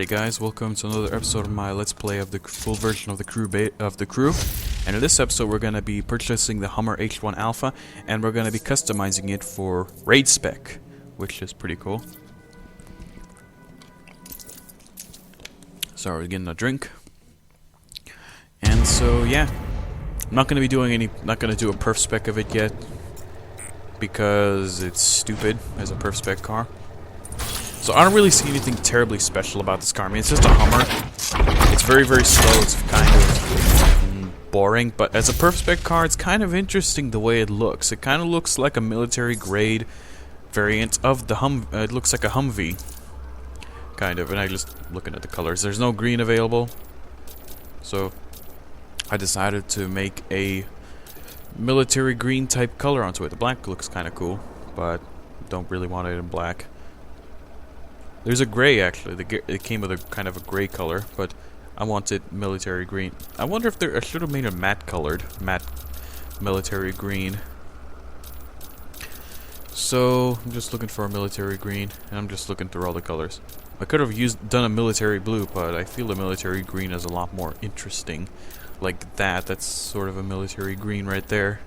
Alrighty guys, welcome to another episode of my Let's Play of the full version of the Crew. And in this episode we're going to be purchasing the Hummer H1 Alpha, and we're going to be customizing it for raid spec, which is pretty cool. So we're getting a drink. And so yeah, I'm not going to be doing not going to do a perf spec of it yet, because it's stupid as a perf spec car. So I don't really see anything terribly special about this car. I mean, it's just a Hummer. It's very, very slow. It's kind of boring. But as a perf spec car, it's kind of interesting the way it looks. It kind of looks like a military grade variant of the it looks like a Humvee, kind of. And I just looking at the colors. There's no green available, so I decided to make a military green type color onto it. The black looks kind of cool, but don't really want it in black. There's a gray, actually. It came with a kind of a gray color, but I wanted military green. I wonder if I should have made a matte military green. So I'm just looking for a military green, and I'm just looking through all the colors. I could have done a military blue, but I feel the military green is a lot more interesting. Like that. That's sort of a military green right there.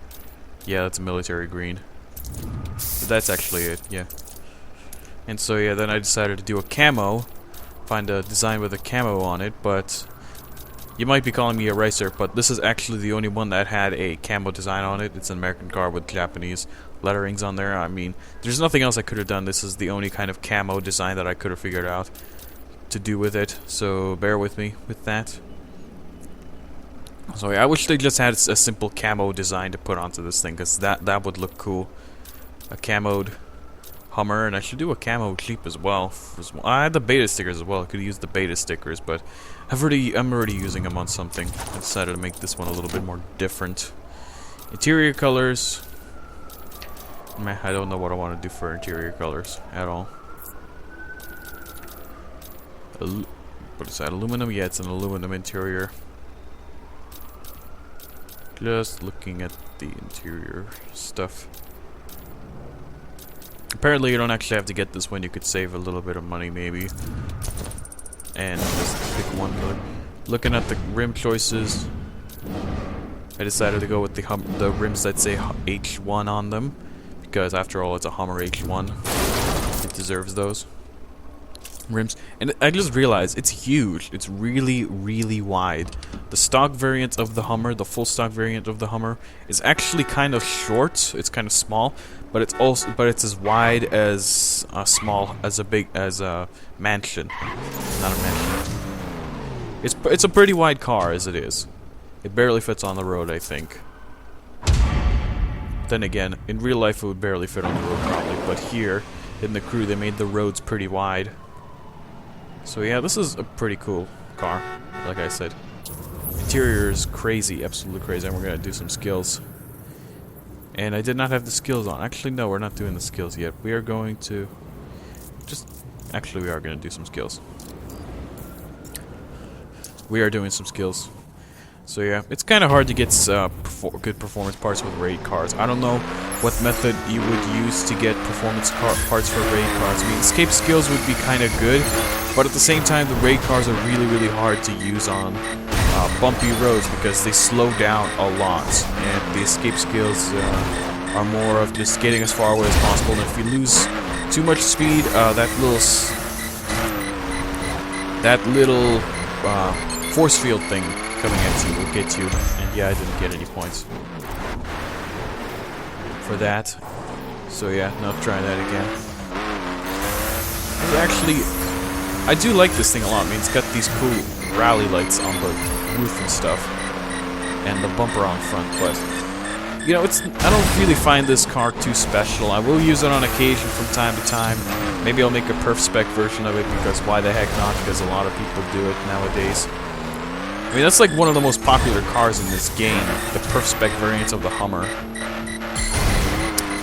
Yeah, that's a military green. But that's actually it. Yeah. And so yeah, then I decided to do a camo, find a design with a camo on it, but you might be calling me a racer, but this is actually the only one that had a camo design on it. It's an American car with Japanese letterings on there. I mean, there's nothing else I could have done. This is the only kind of camo design that I could have figured out to do with it, so bear with me with that. So yeah, I wish they just had a simple camo design to put onto this thing, because that would look cool. A camoed Hummer, and I should do a camo Jeep as well. I had the beta stickers as well. I could use the beta stickers, but I'm already using them on something. I decided to make this one a little bit more different. Interior colors. Meh, I don't know what I want to do for interior colors at all. What is that? Aluminum? Yeah, it's an aluminum interior. Just looking at the interior stuff. Apparently you don't actually have to get this one. You could save a little bit of money maybe and just pick one. But looking at the rim choices, I decided to go with the rims that say H1 on them, because after all it's a Hummer H1. It deserves those rims. And I just realized it's huge. It's really, really wide. The stock variant of the Hummer, the full stock variant of the Hummer, is actually kind of short. It's kind of small, but it's as wide as a mansion. Not a mansion. It's a pretty wide car as it is. It barely fits on the road, I think. Then again, in real life it would barely fit on the road probably, but here in the Crew they made the roads pretty wide. So yeah, this is a pretty cool car, like I said. Interior is crazy, absolutely crazy, and we're gonna do some skills. And I did not have the skills on. Actually, no, we're not doing the skills yet. We are going to actually, we are gonna do some skills. We are doing some skills. So yeah, it's kind of hard to get good performance parts with raid cars. I don't know what method you would use to get performance parts for raid cars. I mean, escape skills would be kind of good, but at the same time, the raid cars are really, really hard to use on bumpy roads because they slow down a lot, and the escape skills are more of just getting as far away as possible. And if you lose too much speed, that little force field thing coming at you will get you. And yeah, I didn't get any points for that. So yeah, not trying that again. And actually, I do like this thing a lot. I mean, it's got these cool rally lights on the roof and stuff, and the bumper on front, but you know, I don't really find this car too special. I will use it on occasion from time to time. Maybe I'll make a perf spec version of it, because why the heck not, because a lot of people do it nowadays. I mean, that's like one of the most popular cars in this game, the perf spec variant of the Hummer.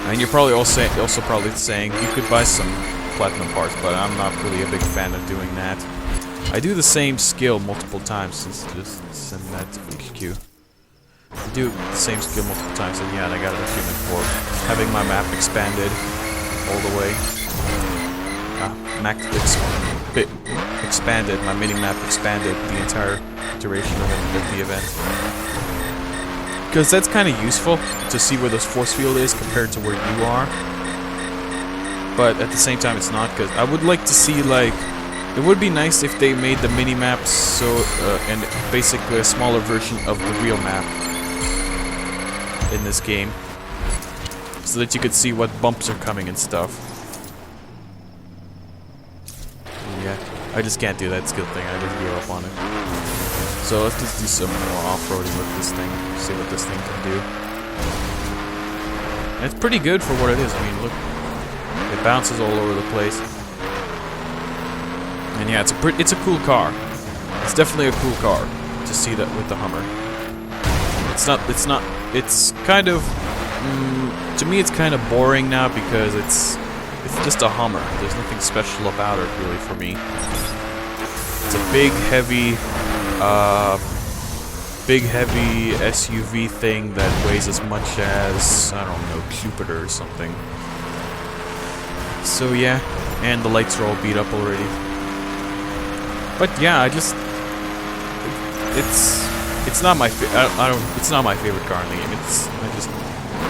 And you're probably also probably saying you could buy some platinum parts, but I'm not really a big fan of doing that. I do the same skill multiple times. Just send that to HQ. I do the same skill multiple times, and yeah, and I got an achievement for having my map expanded all the way. expanded, my mini-map expanded the entire duration of the event. Because that's kind of useful to see where this force field is compared to where you are. But at the same time it's not, because I would like to see, like, it would be nice if they made the mini-maps so, and basically a smaller version of the real map in this game. So that you could see what bumps are coming and stuff. Yeah, I just can't do that skill thing, I just gave up on it. So let's just do some more off-roading with this thing, see what this thing can do. And it's pretty good for what it is, I mean, look. It bounces all over the place. And yeah, it's a cool car. It's definitely a cool car to see that with the Hummer. It's kind of, to me it's kind of boring now because it's just a Hummer. There's nothing special about it really for me. It's a big heavy SUV thing that weighs as much as, I don't know, Jupiter or something. So yeah, and the lights are all beat up already. But yeah, it's not my it's not my favorite car in the game. I just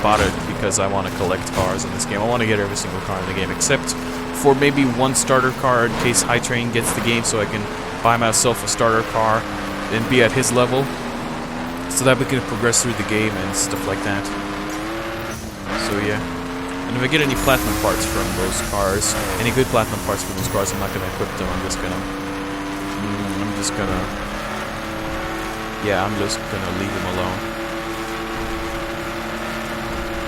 bought it because I want to collect cars in this game. I want to get every single car in the game except for maybe one starter car in case High Train gets the game, so I can buy myself a starter car and be at his level, so that we can progress through the game and stuff like that. So yeah. And if I get any platinum parts from those cars, any good platinum parts from those cars, I'm not gonna equip them. I'm just gonna leave them alone.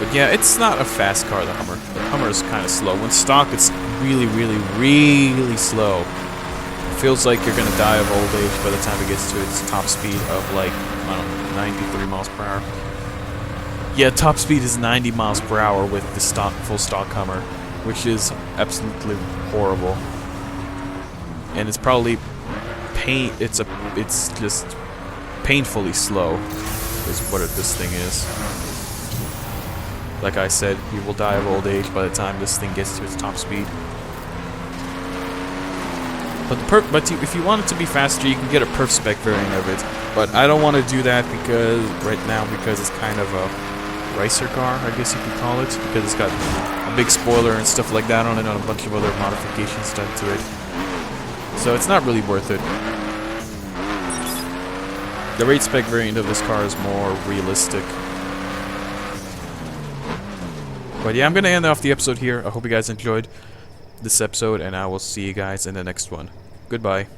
But yeah, it's not a fast car, the Hummer. The Hummer is kind of slow. When stock, it's really, really, really slow. It feels like you're gonna die of old age by the time it gets to its top speed of, like, I don't know, 93 miles per hour. Yeah, top speed is 90 miles per hour with the full stock Hummer, which is absolutely horrible. And it's probably it's just painfully slow is what this thing is. Like I said, you will die of old age by the time this thing gets to its top speed. But if you want it to be faster, you can get a perf spec variant of it. But I don't want to do that because it's kind of a racer car, I guess you could call it, because it's got a big spoiler and stuff like that on it, and a bunch of other modifications done to it. So it's not really worth it. The race spec variant of this car is more realistic. But yeah, I'm gonna end off the episode here. I hope you guys enjoyed this episode, and I will see you guys in the next one. Goodbye.